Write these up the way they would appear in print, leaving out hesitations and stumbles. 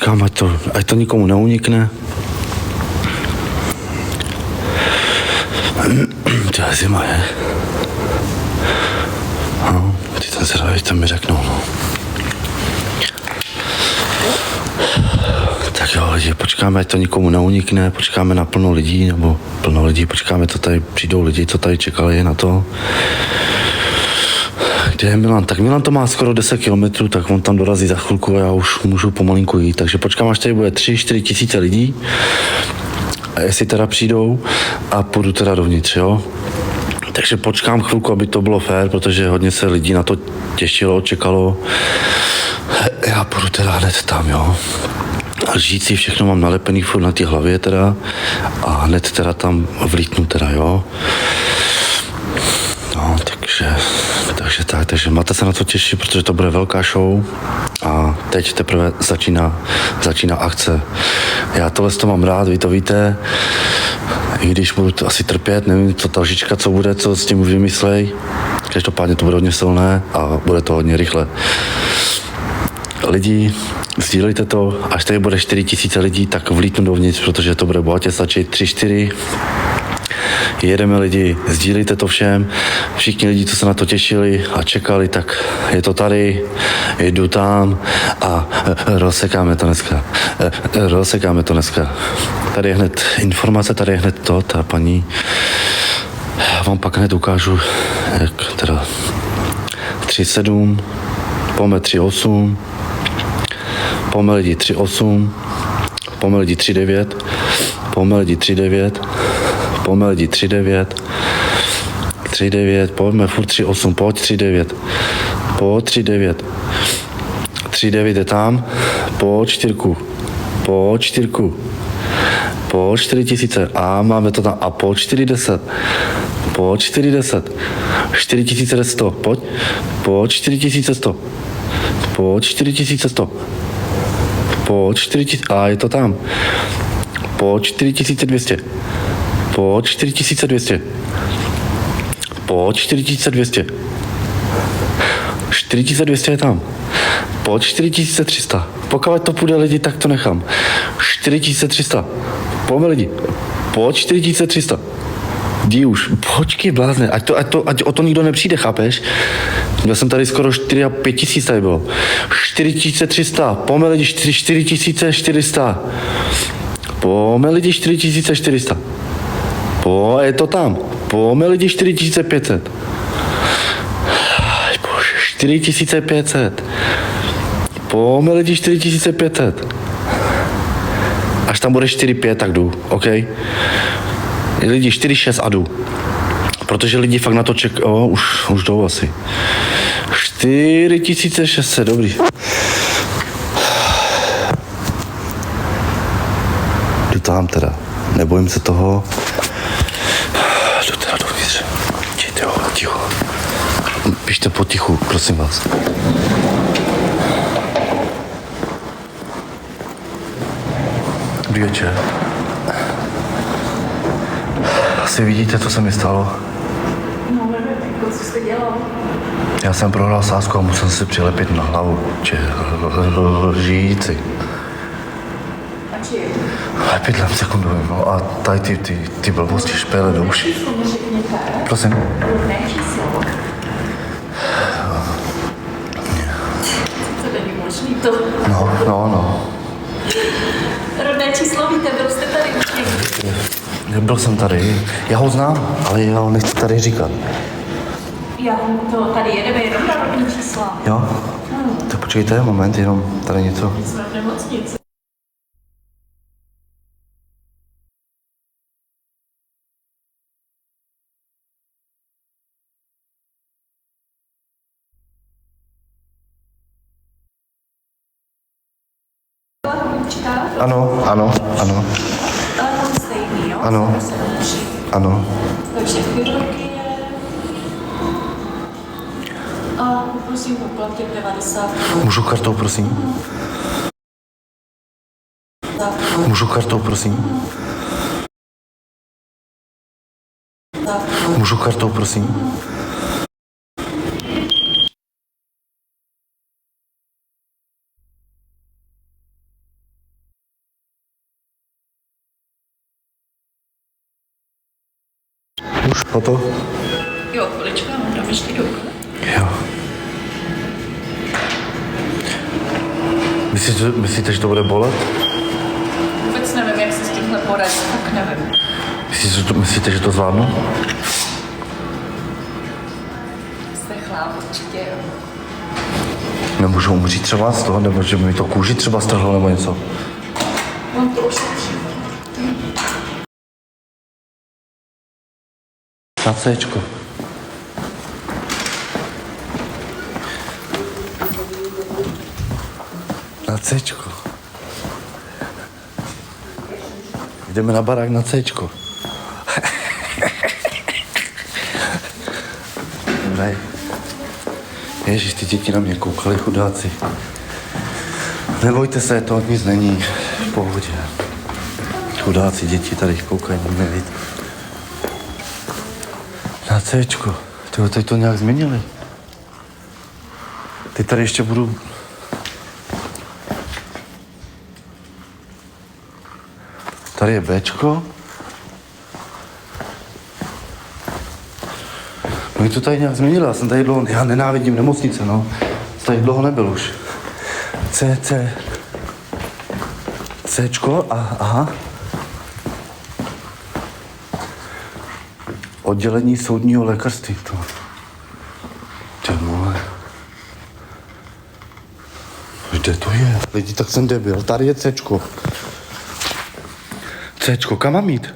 počkám, ať to nikomu neunikne. To je zima, je. No, ty ten zradový, ten mi řeknou, no. Tak jo, lidi, počkáme, ať to nikomu neunikne, počkáme na plno lidí, nebo plno lidí, počkáme, co tady přijdou lidi, co tady čekali na to. Kde je Milan? Tak Milan to má skoro 10 kilometrů, tak on tam dorazí za chvilku a já už můžu pomalinku jít. Takže počkám, až tady bude 3-4 tisíce lidí. A jestli teda přijdou a půjdu teda dovnitř, jo. Takže počkám chvilku, aby to bylo fér, protože hodně se lidí na to těšilo, čekalo. Já půjdu teda hned tam, jo. A lžící všechno mám nalepený furt na té hlavě teda a hned teda tam vlítnu teda, jo. No, takže máte se na to těšit, protože to bude velká show a teď teprve začíná akce. Já tohle to mám rád, vy to víte, i když budu to asi trpět, nevím, co ta lžička, co bude, co s tím už vymyslej. Každopádně to bude hodně silné a bude to hodně rychle. Lidi, sdílejte to, až tady bude 4 tisíce lidí, tak vlítnu dovnitř, protože to bude bohatě stačit 3-4. Jedeme lidi, sdílejte to všem, všichni lidi, co se na to těšili a čekali, tak je to tady, jdu tam a rozsekáme to dneska. Tady je hned informace, tady je hned to, ta paní, já vám pak hned ukážu, jak teda 3,7, pojďme 3,8, pojďme lidi 3,8, pojďme lidi 3,9, pojďme lidi 3,9, pojďme lidi 3,9, pojďme furt 3,8, pojď 3,9, pojď 3,9, 3,9 je tam, pojď 4, pojď 4, pojď 4 tisíce a máme to tam a pojď 4,10, pojď 4,10, 4100, pojď 4100, pojď 4100, pojď 4000 a je to tam, pojď 4200, pojď 4200, pojď 4200, 4200 je tam, pojď 4300, pokud to půjde lidi, tak to nechám, 4300, pojďme lidi, pojď 4300, jdi už, počkej blázne, ať o to nikdo nepřijde, chápeš? Měl jsem tady skoro 4 a 5 tisíc tady bylo, 4300, pojďme lidi, 4400, pojďme lidi 4400, je to tam, pojďme lidi 4500, 4500, pojďme lidi 4500, až tam bude 4,5, tak jdu, OK? Lidi 4,6 a jdu, protože lidi fakt na to čekají, už jdou asi, 4600, dobrý. Jdu tam teda, nebojím se toho, jdu teda dovnitř, ticho, pište potichu, prosím vás. Dobrý večer. Asi vidíte, co se mi stalo? No, co jste dělal? Já jsem prohrál sázku a musel si přilepit na hlavu, lžíci. A či? Pytlem sekundovým, no a tady ty blbosti špéle do uši. Číslo mi řekněte. Prosím? Rodné číslo. To není možný to. No. Rodné číslo víte, byl jste tady už někdy. Nebyl jsem tady, já ho znám, ale já ho nechci tady říkat. Já to tady jedeme jenom na rodné čísla. Jo? Tak počkejte, moment, jenom tady něco. Jsme v nemocnici. Ano. Telefon stejný, jo? Ano. 773. Ano. Takže chirurgie. A poprosím poplatek 90. Můžu kartou, prosím? Můžu kartou, prosím? Můžu kartou, prosím? Hotovo? Jo, chviličku, já mám tam ještě dolů. Jo. Myslíte, že to bude bolet? Vůbec nevím, jak se s tímhle poradit, tak nevím. Myslíte, že to zvládnu? Jste chláp, určitě jo. Nemůžu umřít třeba z toho, nebo že mi to kůži třeba strhlo nebo něco. Mám to ošetřit. Na Cčko. Na Cčko. Jdeme na barák na Cčko. Dobrý. Ježiš, ty děti na mě koukali, chudáci. Nebojte se, to nic není. V pohodě. Chudáci děti tady koukají, nevidí. Na Cčko. Tyjo, teď to nějak změnili. Teď tady ještě budu... Tady je Bčko. No to tady nějak změnili, já jsem tady dlouho... Já nenávidím nemocnice, no. Tady dlouho nebyl už. Cčko a aha. Oddělení soudního lékařství. To. Ty vole. Kde to je? Lidi, tak jsem debil. Tady je Cčko. Cčko, kam mám jít?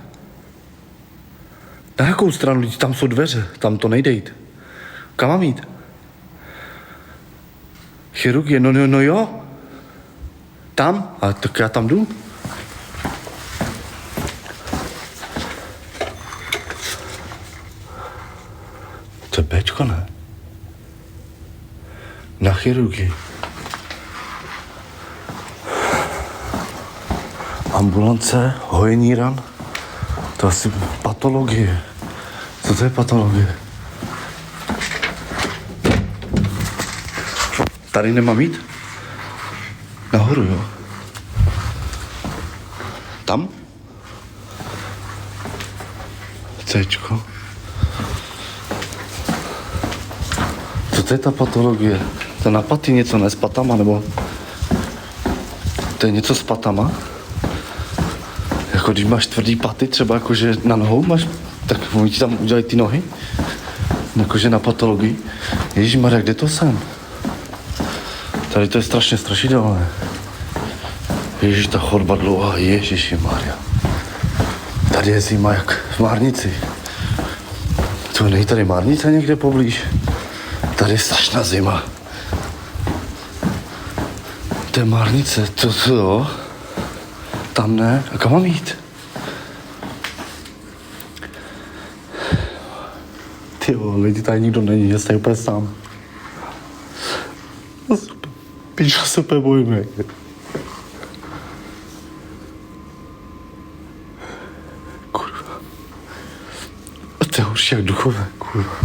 Na jakou stranu? Lidi, tam jsou dveře. Tam to nejde jít. Kam mám jít? Chirurgie, no jo. Tam? A tak já tam jdu. To je Bčko, ne? Na chirurgii. Ambulance, hojení ran. To asi patologie. Co to je patologie? Tady nemám jít? Nahoru, jo. Tam? Cčko. Co to je ta patologie? To na paty něco, ne s patama, nebo... To je něco s patama? Jako když máš tvrdý paty, třeba jakože na nohou máš, tak oni ti tam udělají ty nohy? Jakože na patologii. Ježišmarja, kde to jsem? Tady to je strašně strašidelné. Ježíš, ta chodba dlouhá, ježišimarja. Tady je zima jak v Márnici. To není tady Márnice někde poblíž? Tady je strašná zima. To je Márnice, to jo. Tam ne. A kam mám jít? Ty jo, lidi, tady nikdo není, já jsem úplně sám. Píčo, se úplně bojíme. Kurva. A to je horší jak duchové, kurva.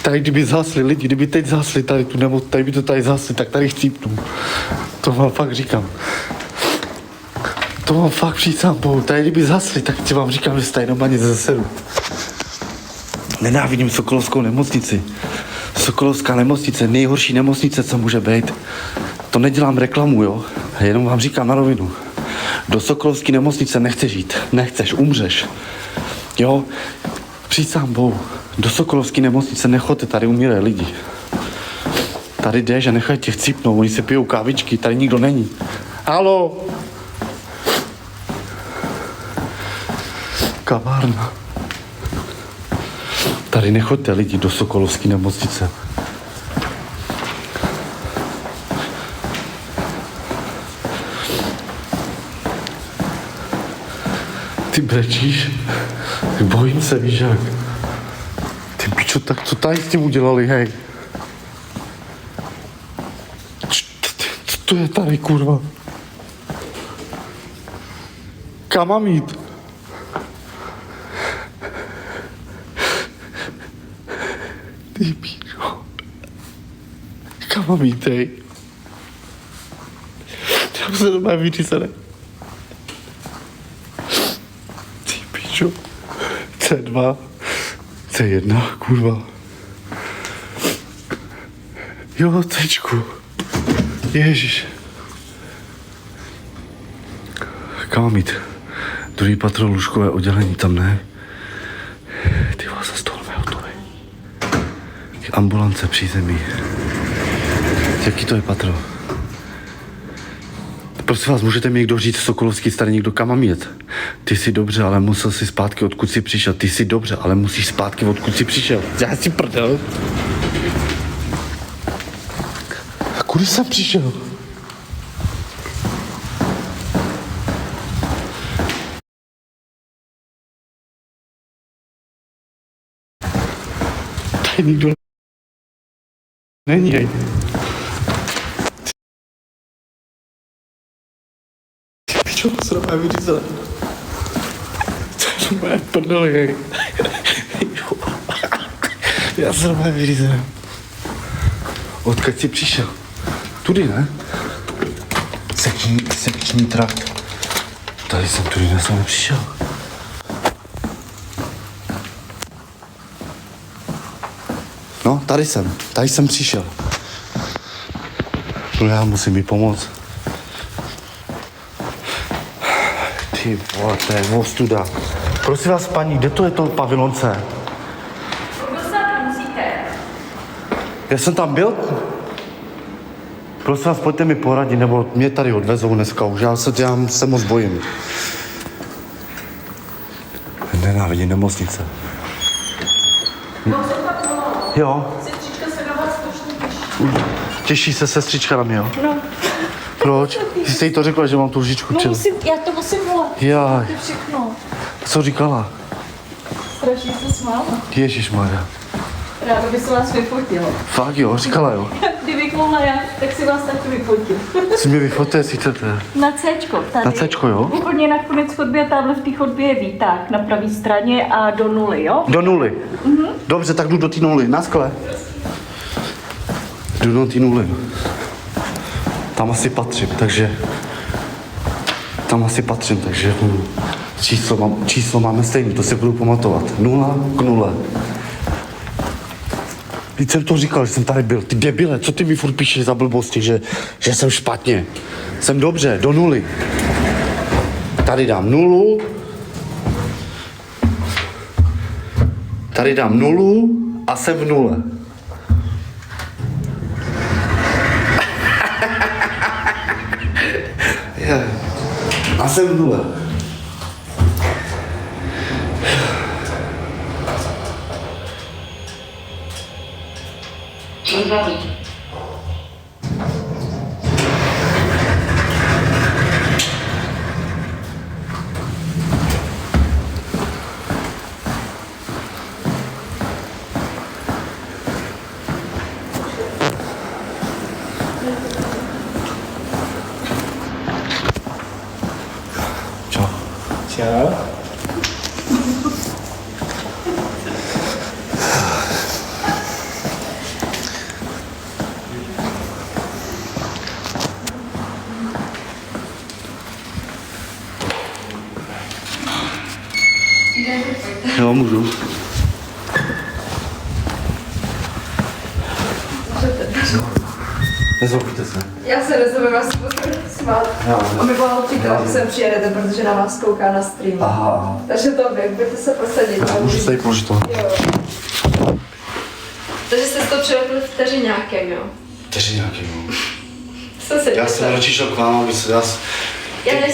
Tady kdyby zhasli lidi, kdyby teď zhasli tady tu nemoc, tady by to tady zhasli, tak tady chcípnu. To vám fakt říkám. To vám fakt přísám bohu. Tady kdyby zhasli, tak ti vám říkám, že se tady normálně zasedu. Nenávidím Sokolovskou nemocnici. Sokolovská nemocnice, nejhorší nemocnice, co může být. To nedělám reklamu, jo. Jenom vám říkám na rovinu. Do Sokolovské nemocnice nechceš jít. Nechceš, umřeš. Jo, přísám bohu. Do Sokolovské nemocnice nechoďte, tady umírají lidi. Tady jdeš a nechají tě chcípnout, oni se pijou kávičky, tady nikdo není. Haló? Kavárna. Tady nechoďte lidi do Sokolovské nemocnice. Ty brečíš? Bojím se, víš jak. Ty pičo, tak co tady s tím udělali, hej? Co to je tady, kurva? Kam mám jít? Ty pičo. Kam mám jít, hej? Já se doma vyřízený. Ty pičo. C2, C1, kurva. Jo, Cčku. Ježiš. Kam mám jít? Druhý patro, lůžkové oddělení, tam ne. Ty vás za stůl hotový. Ambulance přízemí. Jaký to je patro? Prosím vás, můžete mi někdo říct, Sokolovský starý, někdo kam mám jet? Ty jsi dobře, ale musel si zpátky, odkud jsi přišel. Ty jsi dobře, ale musíš zpátky, odkud jsi přišel. Já si prdel. A kudy jsem přišel? Tady nikdo není. Pičo, se dá vyřízat. To je moje prdele. Já se dá vyřízat. Odkud jsi přišel? Tudy, ne? Sekční trakt. Tady jsem tudy nepřišel. No, tady jsem přišel. No já musím jí pomoct. Ty vole, to je ostuda. Prosím vás, paní, kde to je to pavilon C? Musíte. Já jsem tam byl? Prosím vás, pojďte mi poradit, nebo mě tady odvezou dneska už. Já se moc bojím. Nenávidím nemocnice. Jo. Sestřička se na vás strašně těší. Těší se sestřička na mě, jo? No. Proč? Ty jsi jí to řekla, že mám tu lžičku. No čel. já to musím volat. Jaj. To je všechno. Co říkala? Strašně se smála. Ježišmarja. Ráda by se vás vyfotila. Fakt jo, říkala jo. Kdybych mohla já, tak si vás taky vyfotím. Si mě vyfotte, jestli chcete. Na Cčko, tady. Na Cčko, jo? Úplně na konec chodby a tamhle v té chodbě je výtah na pravé straně a do nuly, jo? Do nuly. Dobře, tak jdu do té nuly. Na skle. Jdu do té nuly. Tam asi patřím, takže číslo máme stejný, to si budu pamatovat. 0 k 0. Teď jsem to říkal, že jsem tady byl. Ty debile, co ty mi furt píšeš za blbosti, že jsem špatně. Jsem dobře, do nuly. Tady dám 0. Tady dám 0 a jsem v 0. A jsem v 0. Čau. Čau. Jo, můžu. Nezlobíte se. Já se nezlobím, já se budu smát. A mi volal přítel, že sem přijedete, protože na vás kouká na stream. Aha. Takže to vy, budete se posadit. Můžu se jí položit to. Jo. Takže jste to přilepili vteřiňákem, jo? Takže nějaký, no. Jsem se Já jsem radši šel k vám, aby se já...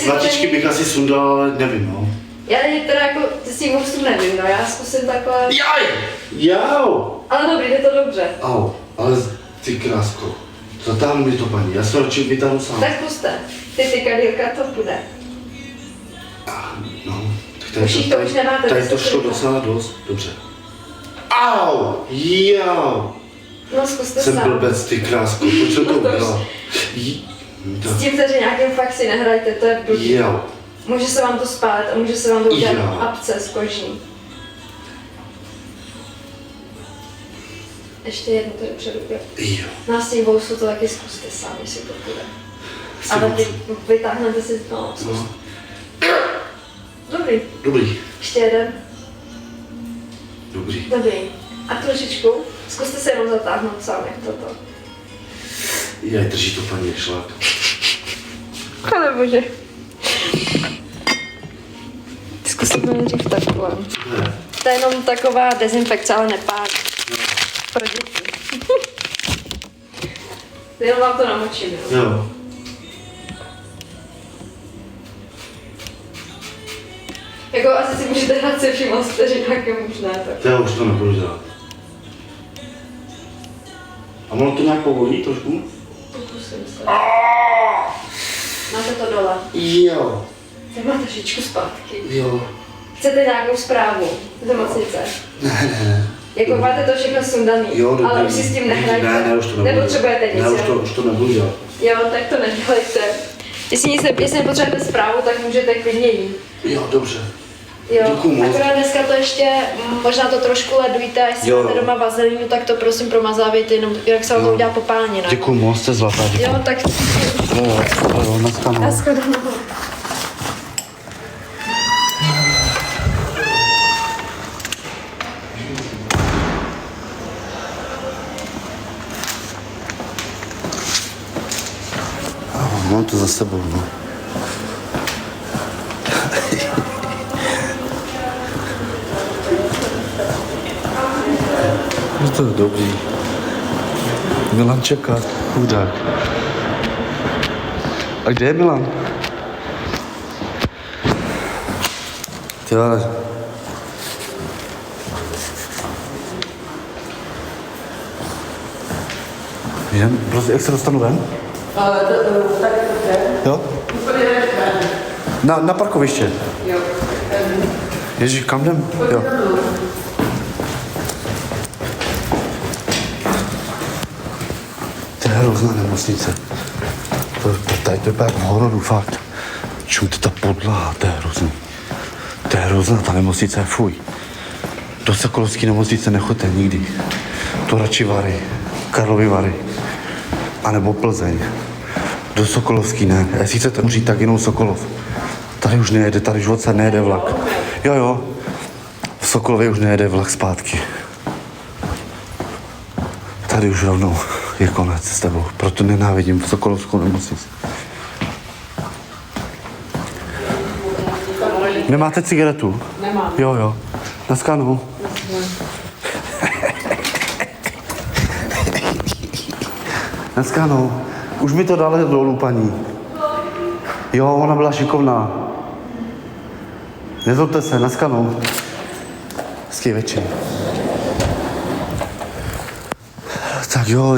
Latičky bych asi sundal, ale nevím, no. Já některé jako, ty s tím mostu nevím, no, já zkusím takhle. Jaj! Jau! Ale dobrý, jde to dobře. Au, ale ty krásko. Zatáhnu mi to, paní, já se radši vytáhnu sám. Tak puste. Ty kadýlka, to bude. No, Už jich to už nemáte, tady to to se šlo to- docela dost, dobře. Au! Jau! No, zkuste Jsem sám. blbec, ty krásko, proč to udělal? S tím vteřiňákem fakt si nehrajte, to je blbý. Jau. Může se vám to spát a může se vám to udělat Jo. apces kožní. Ještě jednu to je předu. Jo. Na s tím vousu to taky zkuste sami, jestli to bude. Ale vy vytáhnete si to. No. Dobrý. Dobrý. Ještě jeden. Dobrý. Dobrý. A trošičku, zkuste se jenom zatáhnout sám, jak toto. Já drží to paní šlak. Pane bože. Zkusíme nejdřív takovou. To je jenom taková dezinfekce, ale nepálí. Pro děti. Jenom vám to namočím. Jo. Jako asi si můžete hrát se vším vteřinách, je možné tak. Já už to nebudu dělat. A ono to nějak povolí trošku? Pokusím se. Máte to dole. Jo. Tak máte trošičku zpátky. Jo. Chcete nějakou zprávu z nemocnice? Ne. Jako máte to všechno sundaný, Jo, ale už si s tím nehrajte. Ne, už to nebudu. Nepotřebujete nic, Ne, jo? už to nebudu dělat. Jo, tak to nedělejte. Jestli nepotřebujete zprávu, tak můžete klidně jít. Jo, dobře. Jo, Děkuju moc. akorát dneska to ještě, možná to trošku ledujte, a jestli Jo. máte doma vazelínu, tak to prosím promazávejte, jenom jak se vám udělá popálenina. Děkuju moc, jste zlatá. Jo, tak Jo, naschledanou. nashledanou. Mám to za sebou, no. No to je dobrý. Milan čeká, chudák. A kde je Milan? Ty ale... Jen, prostě, jak se dostanu ven? Jo? Na parkoviště. Jo. Ježíš, kam jdem? Jo. To je hrozná nemocnice. Tady to je jak v hororu, fakt. Čum, ta podlaha, to je hrozný. To je hrozná, ta nemocnice, fuj. Do Sokolovské nemocnice nechoďte nikdy. To radši Vary, Karlovy Vary. A nebo Plzeň. Do Sokolovský ne. Jestli chcete umřít, tak jenom Sokolov. Tady už nejede, tady už odsaď nejede vlak. Jo. V Sokolově už nejede vlak zpátky. Tady už rovnou je konec s tebou. Proto nenávidím Sokolovskou nemocnici. Nemáte cigaretu? Nemám. Jo. Naschledanou. Naschledanou. Už mi to dali dolů, paní. Jo, ona byla šikovná. Nezlobte se, naschledanou. Hezký večer. Tak jo,